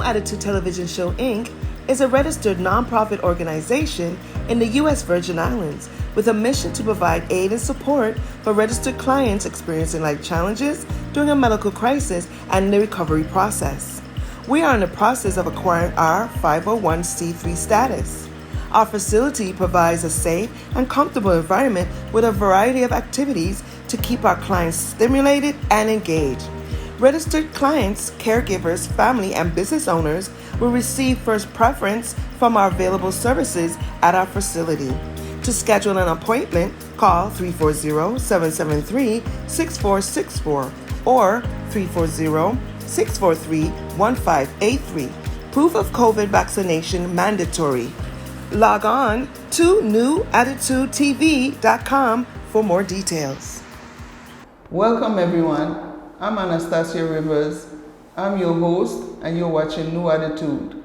Attitude Television Show, Inc. is a registered nonprofit organization in the U.S. Virgin Islands with a mission to provide aid and support for registered clients experiencing life challenges during a medical crisis and the recovery process. We are in the process of acquiring our 501c3 status. Our facility provides a safe and comfortable environment with a variety of activities to keep our clients stimulated and engaged. Registered clients, caregivers, family, and business owners will receive first preference from our available services at our facility. To schedule an appointment, call 340-773-6464 or 340-643-1583. Proof of COVID vaccination mandatory. Log on to newattitudetv.com for more details. Welcome everyone. I'm Anastasia Rivers. I'm your host and you're watching New Attitude.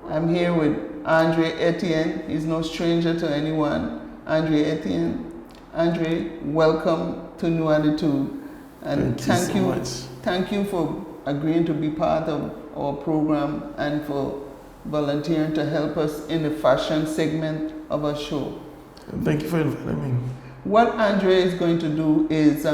I'm here with Andre Ettiene. He's no stranger to anyone. Andre Ettiene. Andre, welcome to New Attitude. And thank you so much. Thank you for agreeing to be part of our program and for volunteering to help us in the fashion segment of our show. Thank you for inviting me. What Andre is going to do is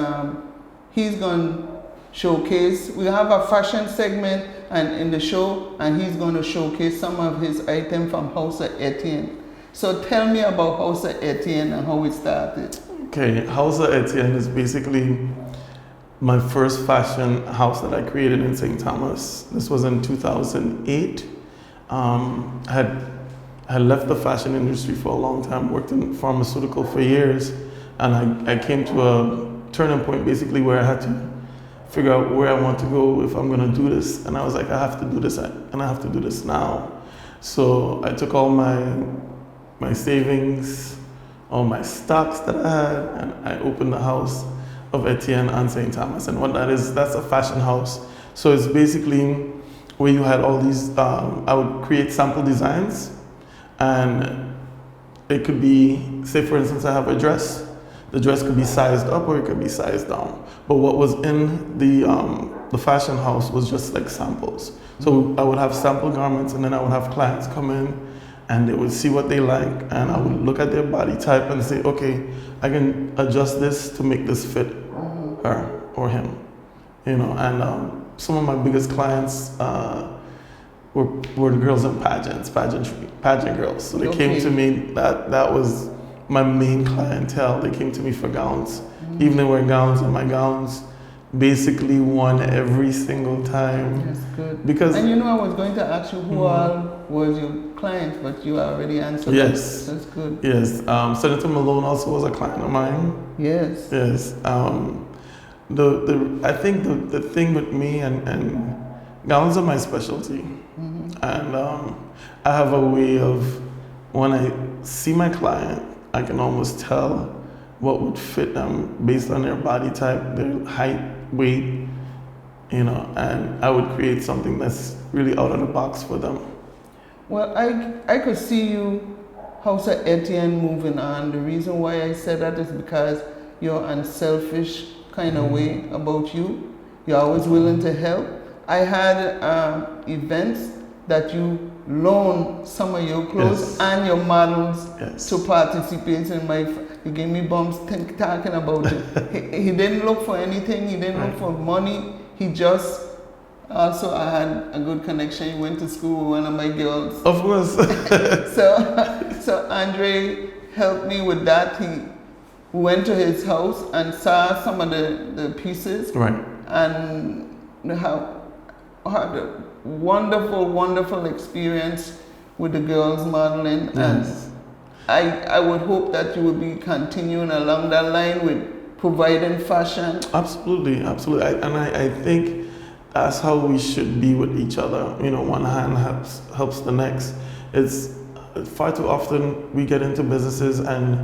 he's going to showcase, we have a fashion segment and in the show, and he's going to showcase some of his items from House of Ettiene. So tell me about House of Ettiene and how it started. Okay, House of Ettiene is basically my first fashion house that I created in St. Thomas. This was in 2008. I had left the fashion industry for a long time, worked in pharmaceutical for years, and I came to a turning point basically where I had to figure out where I want to go if I'm gonna do this. And I was like, I have to do this, and I have to do this now. So I took all my savings, all my stocks that I had, and I opened the House of Ettiene on St. Thomas. And what that is, that's a fashion house. So it's basically where you had all these, I would create sample designs, and it could be, say for instance, I have a dress. The dress could be sized up or it could be sized down. But what was in the fashion house was just like samples. So I would have sample garments, and then I would have clients come in and they would see what they like, and I would look at their body type and say, okay, I can adjust this to make this fit her or him, you know. And some of my biggest clients were the girls in pageant girls. So they came to me, that was my main clientele. They came to me for gowns. Even they were gowns, and my gowns basically won every single time. That's good. Because, and you know, I was going to ask you who all was your client, but you already answered. Yes. That's good. Yes. Senator Malone also was a client of mine. Yes. Yes. I think the thing with me and gowns are my specialty. And I have a way of, when I see my client, I can almost tell what would fit them based on their body type, their height, weight, you know, and I would create something that's really out of the box for them. Well, I could see you, House of Ettiene, moving on. The reason why I said that is because you're unselfish kind of way about you. You're always willing to help. I had events that you loan some of your clothes and your models to participate in my. He gave me bumps talking about it. He didn't look for anything. He didn't look for money. He just also, I had a good connection. He went to school with one of my girls. Of course. So Andre helped me with that. He went to his house and saw some of the pieces. Right. And had a wonderful experience with the girls modeling. Yes. And I would hope that you would be continuing along that line with providing fashion. Absolutely. I think that's how we should be with each other. You know, one hand helps the next. It's far too often we get into businesses and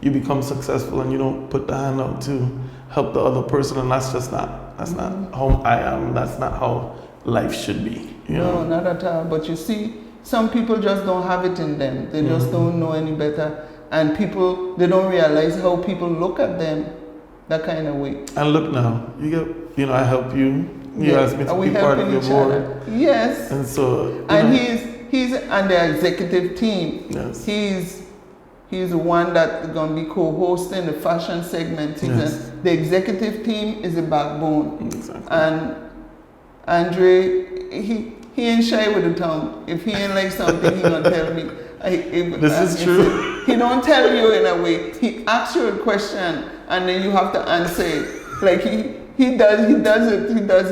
you become successful and you don't put the hand out to help the other person, and that's not how I am. That's not how life should be. No, not at all. But you see, some people just don't have it in them. They just don't know any better. And they don't realize how people look at them that kind of way. And look now, I help you, you asked me to we be part of helping your each board. other. Yes. And so, you And know, he's on the executive team. Yes. He's the one that's going to be co-hosting the fashion segment. Yes. The executive team is the backbone. Exactly. And Andre, he ain't shy with the tongue. If he ain't like something, he gonna tell me. This is true. He don't tell you in a way. He asks you a question, and then you have to answer it. Like he does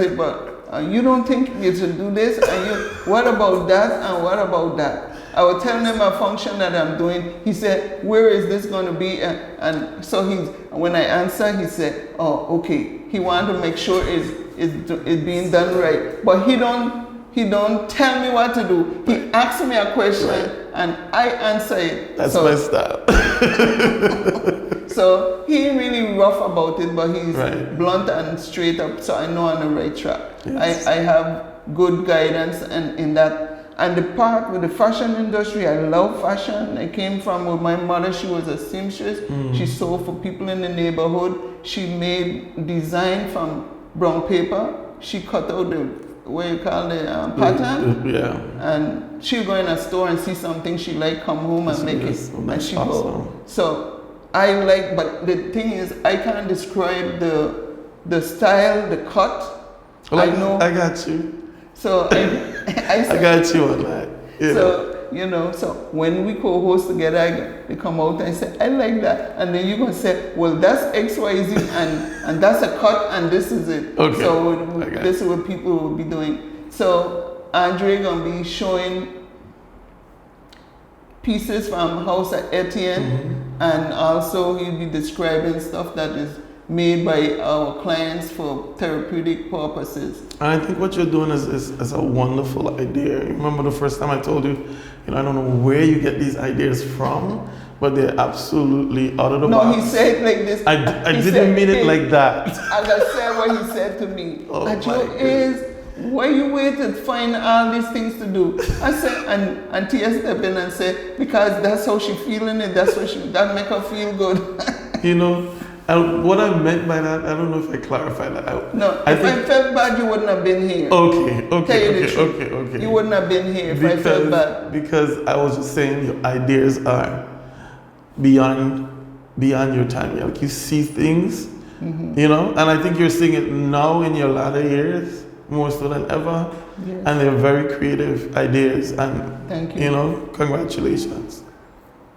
it. But you don't think you should do this, and you. What about that? And what about that? I was telling him a function that I'm doing. He said, "Where is this going to be?" And so when I answer, he said, "Oh, okay." He wanted to make sure it's being done right, but he don't tell me what to do. He asks me a question, and I answer it. That's my style. So he ain't really rough about it, but he's Right. blunt and straight up. So I know I'm on the right track. Yes. I have good guidance and in that. And the part with the fashion industry, I love fashion. I came from with my mother. She was a seamstress. She sewed for people in the neighborhood. She made design from brown paper. She cut out the pattern. Yeah. And she'll go in a store and see something she like, come home and make it. Oh, And that's she awesome. go. So I like, but the thing is, I can't describe the style, the cut. Well, I know. I got you. So I got you on that. You know. So when we co-host together, they come out and say, I like that. And then you're going to say, well, that's XYZ and that's a cut and this is it. Okay. So this is what people will be doing. So Andre going to be showing pieces from House of Ettiene, and also he'll be describing stuff that is made by our clients for therapeutic purposes. And I think what you're doing is a wonderful idea. Remember the first time I told you, I don't know where you get these ideas from, but they're absolutely out of the box. No, he said like this. I didn't mean it like that. As I said what he said to me. Oh my goodness. Why you wait to find all these things to do? I said, and Tia stepped in and said, because that's how she feeling it, that make her feel good. And what I meant by that, I don't know if I clarified that out. No, if I felt bad, you wouldn't have been here. Okay. You wouldn't have been here if I felt bad. Because I was just saying your ideas are beyond your time. Like you see things, and I think you're seeing it now in your latter years, more so than ever. Yes. And they're very creative ideas. And thank you. Congratulations.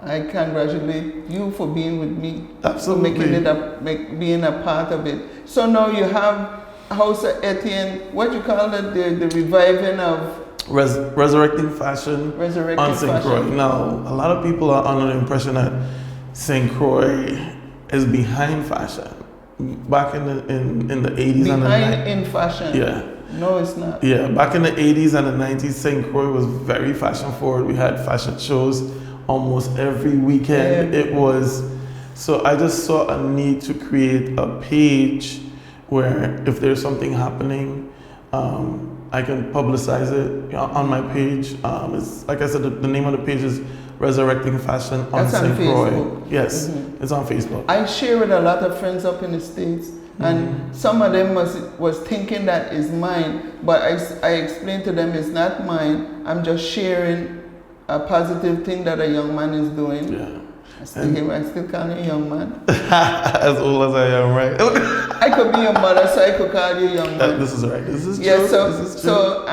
I congratulate you for being with me. Absolutely. For being a part of it. So now you have House of Ettiene, what you call it, the reviving of... Resurrecting fashion on St. Croix. Now, a lot of people are under the impression that St. Croix is behind fashion. Back in the 80s and the 90s. Behind in fashion? Yeah. No, it's not. Yeah, back in the 80s and the 90s, St. Croix was very fashion forward. We had fashion shows almost every weekend. It was, so I just saw a need to create a page where if there's something happening, I can publicize it on my page. It's like I said, the name of the page is Resurrecting Fashion on St. Croix. Yes, it's on Facebook. I share with a lot of friends up in the States, and some of them was thinking that is mine, but I explained to them it's not mine. I'm just sharing a positive thing that a young man is doing. Yeah. I still call you a young man. As old as I am, right? I could be your mother, so I could call you a young man. This is right. This is true. Yeah, So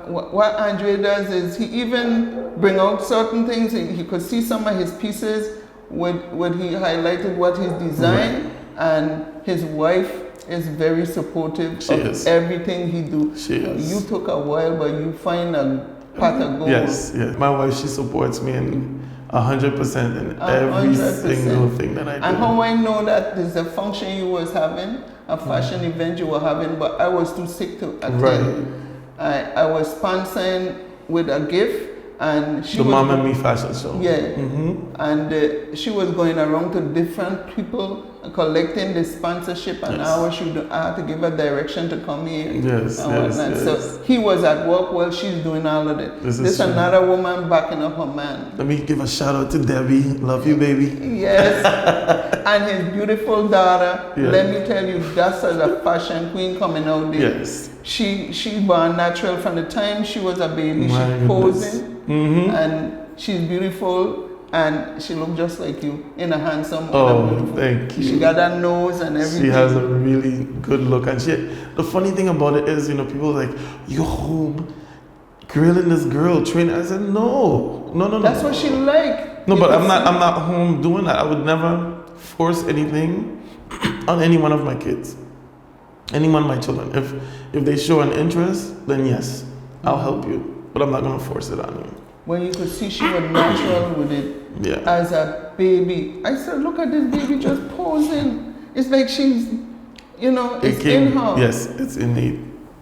what Andre does is he even bring out certain things. He could see some of his pieces when he highlighted what his design, and his wife is very supportive of everything he do. She is. You took a while, but you find a pot of gold. Yes. My wife, she supports me in 100% in every 100%. single thing that I do. And how I know that there's a function you was having, a fashion event you were having, but I was too sick to attend. Right. I was sponsoring with a gift, and she the was Mom and Me fashion show. Yeah. And she was going around to different people collecting the sponsorship and Yes. how I had to give her direction to come here Yes, and yes, whatnot. yes. So he was at work while she's doing all of it. This is This true. another woman backing up her man. Let me give a shout out to Debbie. Love you, baby. Yes, and his beautiful daughter. Yeah. Let me tell you, that's a fashion queen coming out there. Yes. She born natural from the time she was a baby. My She's goodness. posing, Mm-hmm. and she's beautiful, and she looked just like you in a handsome. Oh, in a beautiful. thank you. She got that nose and everything. She has a really good look, and the funny thing about it is, people are like, you're home, grilling this girl, training. I said, no. That's what she like. No, You but can I'm not home doing that. I would never force anything on any one of my kids, any one of my children. If they show an interest, then yes, I'll help you, but I'm not gonna force it on you. When you could see she was natural with it Yeah. as a baby. I said, look at this baby just posing. It's like she's, it's in her. Yes, it's innate.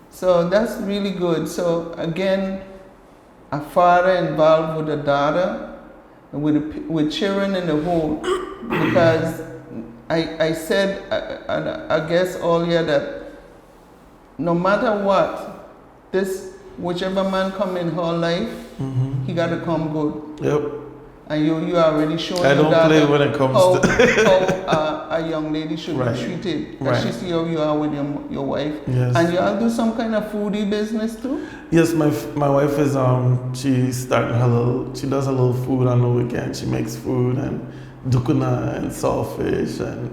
So that's really good. So again, a father involved with a daughter, and with children in the home, because I said, I guess earlier that no matter what, whichever man come in her life, Mm-hmm. he got to come good. Yep. And you already showing I don't your play daughter when it comes how, to. how a young lady should Right. be treated. Right. That she see how you are with your wife. Yes. And you all do some kind of foodie business too? Yes, my wife is she's starting she does a little food on the weekend. She makes food and dukuna and saltfish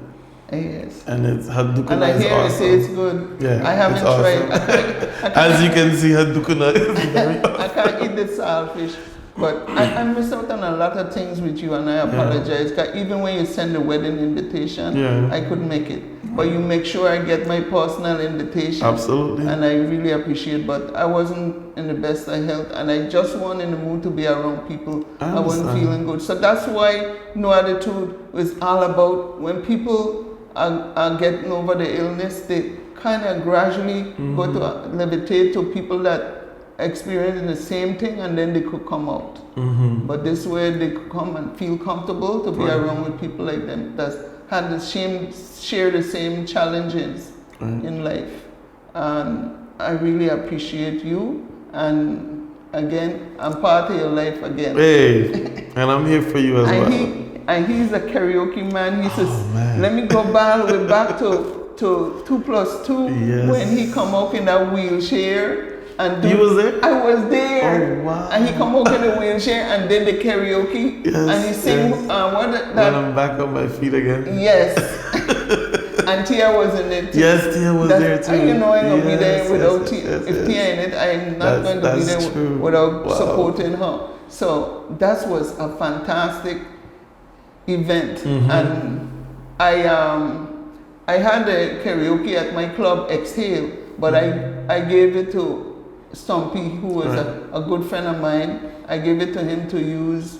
Yes. and it's her dukuna And I is hear awesome. it tastes good. Yeah, I haven't it's awesome. tried. As you can see, her dukuna is very I can't eat the saltfish. But I miss out on a lot of things with you, and I apologize. 'Cause even when you send the wedding invitation, Yeah. I couldn't make it. But you make sure I get my personal invitation. Absolutely. And I really appreciate. But I wasn't in the best of health, and I just wasn't in the mood to be around people. I wasn't understand. feeling good. So that's why No Attitude is all about when people are getting over the illness, they kind of gradually go to levitate to people that experiencing the same thing, and then they could come out. Mm-hmm. But this way they could come and feel comfortable to be Right. around with people like them that had share the same challenges Right. in life. And I really appreciate you. And again, I'm part of your life again. Hey, and I'm here for you as well. And he's a karaoke man. He says, man. let me go back to 2+2 Yes. when he come out in that wheelchair. And You was there? I was there. Oh, wow. And he come out in the wheelchair and did the karaoke. Yes, and he sing yes. that. When I'm back on my feet again. Yes. And Tia was in it. Yes, Tia was there too. And you know I'm going to be there Yes, without yes, Tia. yes, If yes. Tia in it, I'm not going to be That's there true. without Wow. supporting her. So that was a fantastic event. Mm-hmm. And I had a karaoke at my club, Exhale, but I gave it to Stumpy, who was Right. a good friend of mine. I gave it to him to use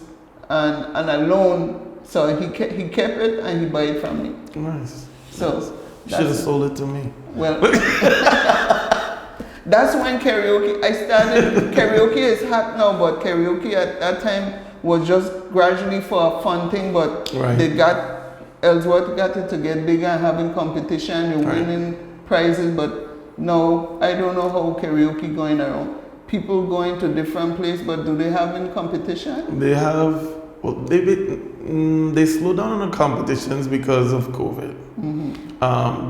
and a loan. So he kept it and he bought it from me. Nice. So You should have sold it to me. well, that's when karaoke, I started, karaoke is hot now, but karaoke at that time was just gradually for a fun thing, but Right. Ellsworth got it to get bigger and having competition, you're Right. winning prizes, but no, I don't know how karaoke going around. People going to different places, but do they have any competition? They have, well, they slowed down on the competitions because of COVID.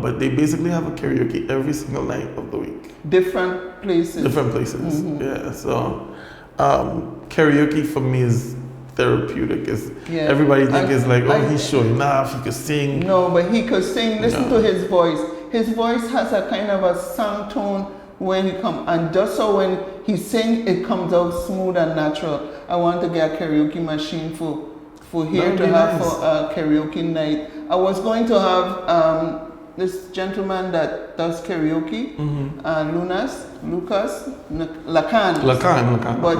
But they basically have a karaoke every single night of the week. Different places. Different places. Yeah. So karaoke for me is therapeutic. Yeah. Everybody think it's like, oh, I- he's showing off, he could sing. No, but he could sing. Listen No. to his voice. His voice has a kind of a song tone when he come, and just so when he sing, it comes out smooth and natural. I want to get a karaoke machine for here That'd to be have nice. for a karaoke night. I was going to have this gentleman that does karaoke, Lucas Lacan. Lacan. But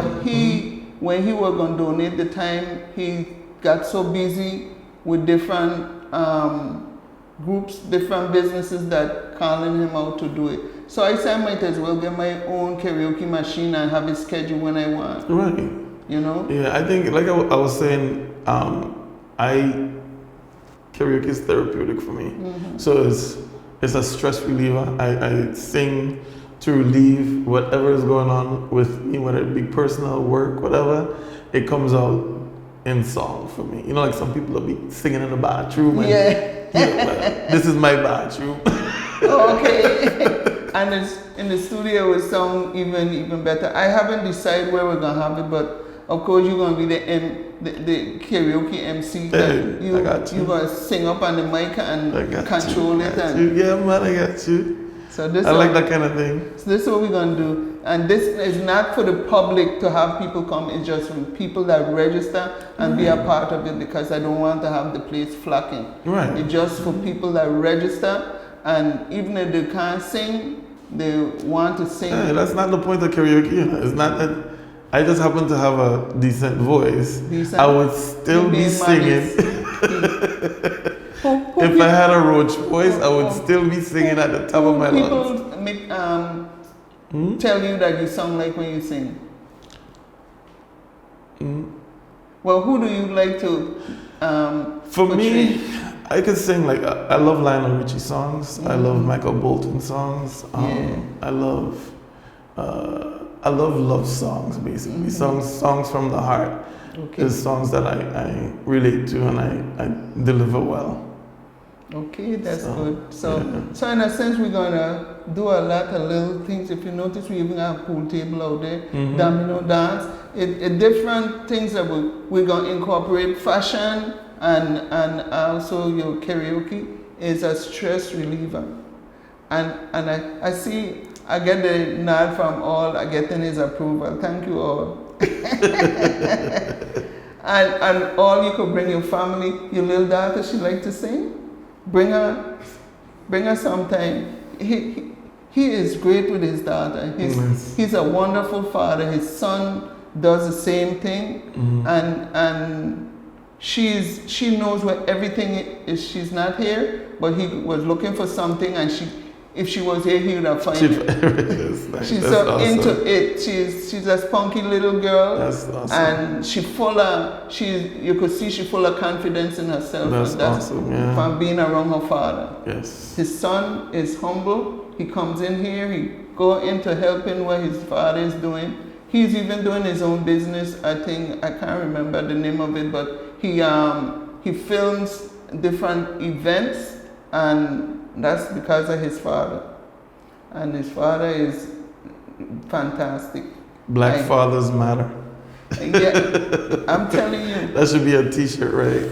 when he was going to donate the time, he got so busy with different groups, different businesses that calling him out to do it. So I said I might as well get my own karaoke machine and have it scheduled when I want, Right. you know? Yeah, I think, like I was saying, karaoke is therapeutic for me. So it's a stress reliever. I sing to relieve whatever is going on with me, whether it be personal, work, whatever. It comes out in song for me. You know, like some people will be singing in the bathroom. And, this is my bathroom. Okay. And it's in the studio it sound even better. I haven't decided where we're gonna have it, but of course you're gonna be the karaoke MC. I got you. You're gonna sing up on the mic and control it. Yeah, man, I got you. So I like that kind of thing. So this is what we're gonna do. And this is not for the public to have people come, it's just for people that register and be a part of it, because I don't want to have the place flocking. Right. It's just for people that register, and even if they can't sing, they want to sing. Yeah, that's not the point of karaoke. You know? It's not that I just happen to have a decent voice. I would still be singing. If I had a roach voice, I would still be singing at the top of my lungs. People tell you that you sound like when you sing. Well, who do you like to For portray? me, I could sing like I love Lionel Richie songs. I love Michael Bolton songs. I love love songs, basically. Songs from the heart. Okay. Is songs that I relate to and I deliver well. Okay, that's good. So in a sense, we're gonna do a lot of little things. If you notice, we even have a pool table out there, domino dance. It different things that we're gonna incorporate. Fashion and also your karaoke is a stress reliever. And I see, I get the nod from all, I get his approval. Thank you all. and all, you could bring your family, your little daughter, she like to sing. Bring her sometime. He is great with his daughter. He's a wonderful father. His son does the same thing, and she knows where everything is. She's not here, but he was looking for something, and if she was here, he would have found it. Nice. She's That's so awesome. into it. She's a spunky little girl. That's awesome. And you could see she's full of confidence in herself. That's and that's awesome, yeah. from being around her father. Yes. His son is humble. He comes in here, he go into helping what his father is doing. He's even doing his own business. I think, I can't remember the name of it, but he films different events, and that's because of his father. And his father is fantastic. Black fathers matter. Yeah, I'm telling you. That should be a t-shirt, right?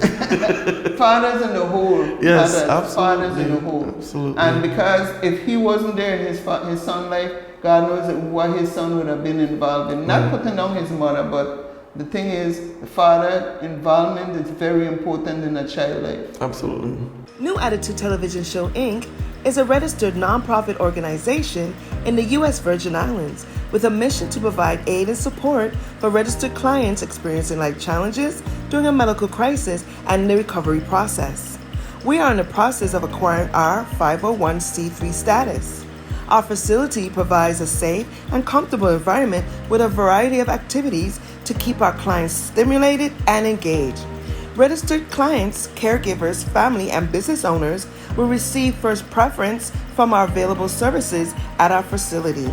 Fathers in the whole. Yes, fathers, absolutely. Fathers in the whole. Absolutely. And because if he wasn't there in his son's life, God knows what his son would have been involved in. Not putting down his mother, but the thing is, the father involvement is very important in a child's life. Absolutely. New Attitude Television Show, Inc. is a registered nonprofit organization in the U.S. Virgin Islands with a mission to provide aid and support for registered clients experiencing life challenges during a medical crisis and the recovery process. We are in the process of acquiring our 501c3 status. Our facility provides a safe and comfortable environment with a variety of activities to keep our clients stimulated and engaged. Registered clients, caregivers, family, and business owners will receive first preference from our available services at our facility.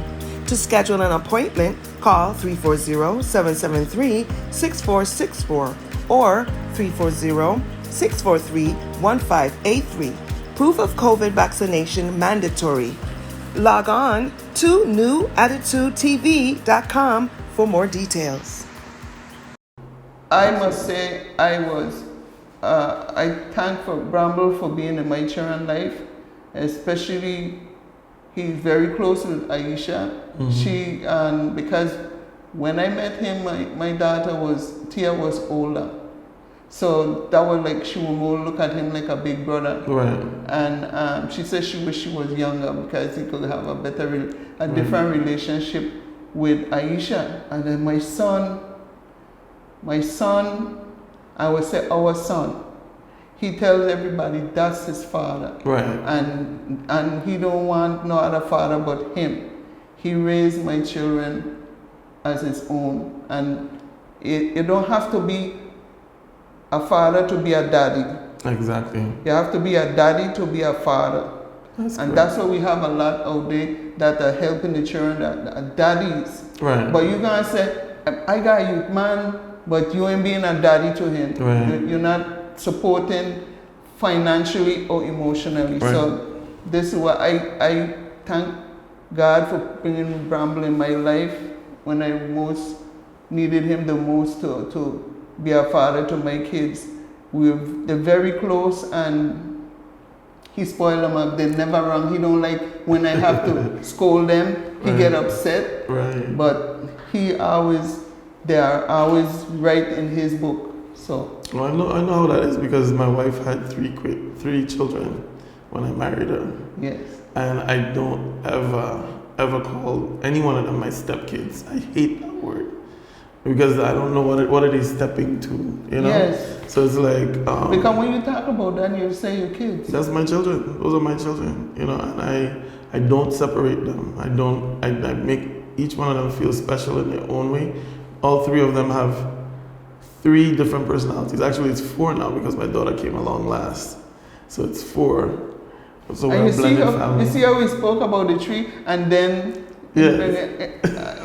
To schedule an appointment, call 340-773-6464 or 340-643-1583. Proof of COVID vaccination mandatory. Log on to newattitudetv.com for more details. I must say I thank for Bramble for being in my children's life, especially he's very close with Aisha. Because when I met him, my daughter Tia was older. So that was like, she would more look at him like a big brother. Right. And she said she wished she was younger because he could have a different relationship with Aisha. And then my son, I would say our son, he tells everybody that's his father. Right. And he don't want no other father but him. He raised my children as his own. And it don't have to be a father to be a daddy. Exactly. You have to be a daddy to be a father. That's what we have a lot out there that are helping the children, that are daddies. Right. But you gonna say, I got you, man, but you ain't being a daddy to him. Right. You're not supporting financially or emotionally. Right. So this is what I thank God for bringing Bramble in my life when I most needed him the most to be a father to my kids. They're very close, and he spoiled them up. They never wrong. He don't like when I have to scold them. He get upset. Right. But they are always right in his book. So. Well, I know how that is because my wife had three children when I married her. Yes. And I don't ever call any one of them my stepkids. I hate that word because I don't know what are they stepping to, you know? Yes. So it's like because when you talk about that, you say your kids. That's my children. Those are my children, you know. And I don't separate them. I make each one of them feel special in their own way. All three of them have 3 different personalities. Actually, it's 4 now because my daughter came along last. So it's 4. So we're a blended family. You see how we spoke about the tree and then... Yes.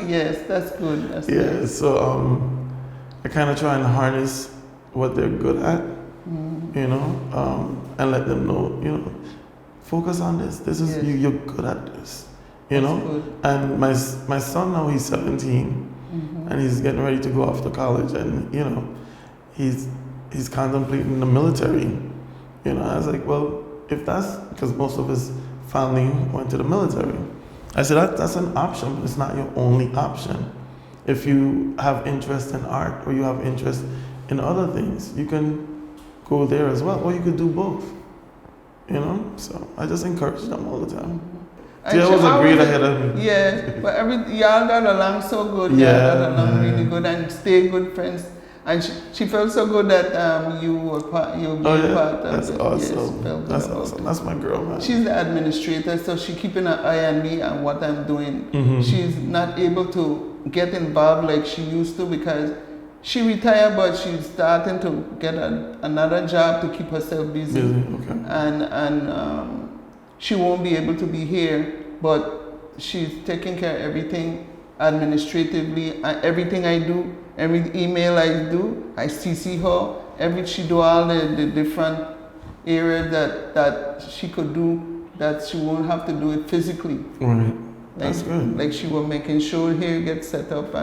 Yes, that's good. That's yeah, nice. so I kind of try and harness what they're good at, you know, and let them know, you know, focus on this. This is, you're good at this, you know? Good. And my son now, he's 17. And he's getting ready to go off to college, and you know, he's contemplating the military. You know, I was like, well, if that's because most of his family went to the military, I said that's an option, but it's not your only option. If you have interest in art or you have interest in other things, you can go there as well, or you could do both. You know, so I just encourage them all the time. She always agreed ahead of me. Yeah, but y'all got along so good. Yeah, y'all got along really good and stay good friends. And she felt so good that you were part of That's it. awesome. Yes, That's awesome. That's my girl, man. She's the administrator, so she's keeping an eye on me and what I'm doing. She's not able to get involved like she used to because she retired, but she's starting to get another job to keep herself busy. Okay. And she won't be able to be here, but she's taking care of everything administratively. Everything I do, every email I do, I CC her. She do all the different areas that she could do that she won't have to do it physically. Right. That's good. Like she was making sure here gets set up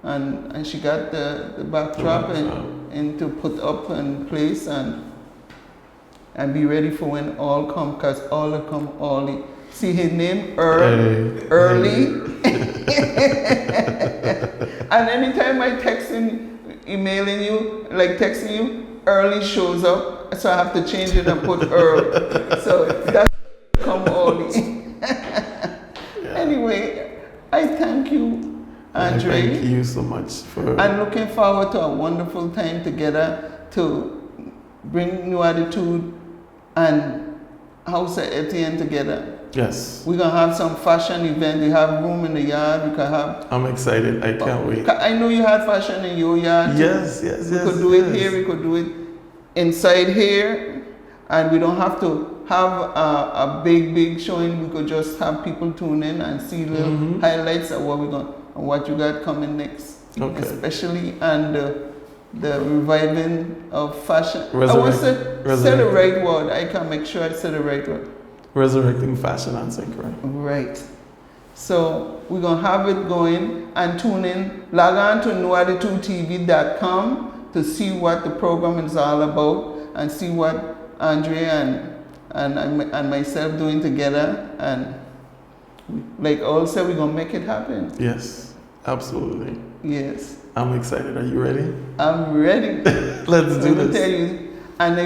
and she got the backdrop and to put up in place and be ready for when all come, because all will come early. See his name, early. And anytime I emailing you, like texting you, early shows up. So I have to change it and put So that's come early. Anyway, I thank you, Andre. Thank you so much for... I'm looking forward to a wonderful time together to bring New Attitude and House of Ettiene together. Yes. We're going to have some fashion event. We have room in the yard. We can have... I'm excited. I can't wait. I know you had fashion in your yard. Yes. We could do it here. We could do it inside here. And we don't have to have a big showing. We could just have people tune in and see little highlights of what you got coming next. Okay. Especially and the reviving of fashion. I want to say the right word. I can make sure I say the right word. Resurrecting fashion and sync, right? Right. So we're going to have it going and tune in. Log on to noattitudetv.com to see what the program is all about and see what Andre and myself doing together. And like also, we're going to make it happen. Yes, absolutely. Yes. I'm excited. Are you ready? I'm ready. Let's do this. Tell you, and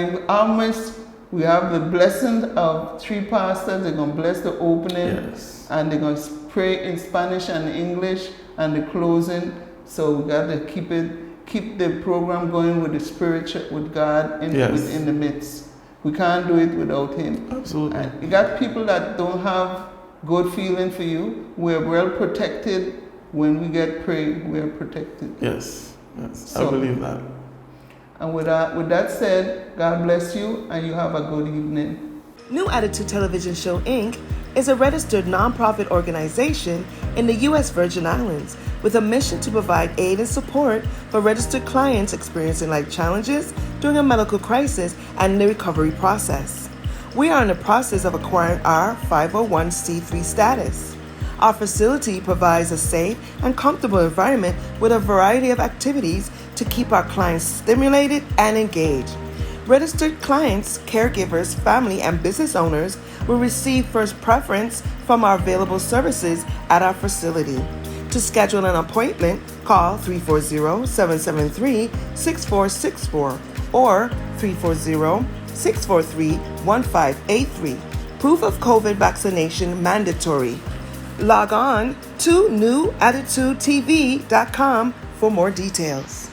we have the blessing of 3 pastors. They're going to bless the opening. Yes. And they're going to pray in Spanish and English and the closing. So we got to keep the program going with the spirit, with God in the midst. We can't do it without Him. Absolutely. And you got people that don't have good feeling for you. We're well protected. When we get prayed, we're protected. Yes. So, I believe that. And with that said, God bless you and you have a good evening. New Attitude Television Show, Inc. is a registered nonprofit organization in the U.S. Virgin Islands with a mission to provide aid and support for registered clients experiencing life challenges during a medical crisis and the recovery process. We are in the process of acquiring our 501c3 status. Our facility provides a safe and comfortable environment with a variety of activities to keep our clients stimulated and engaged. Registered clients, caregivers, family, and business owners will receive first preference from our available services at our facility. To schedule an appointment, call 340-773-6464 or 340-643-1583. Proof of COVID vaccination mandatory. Log on to newattitudetv.com for more details.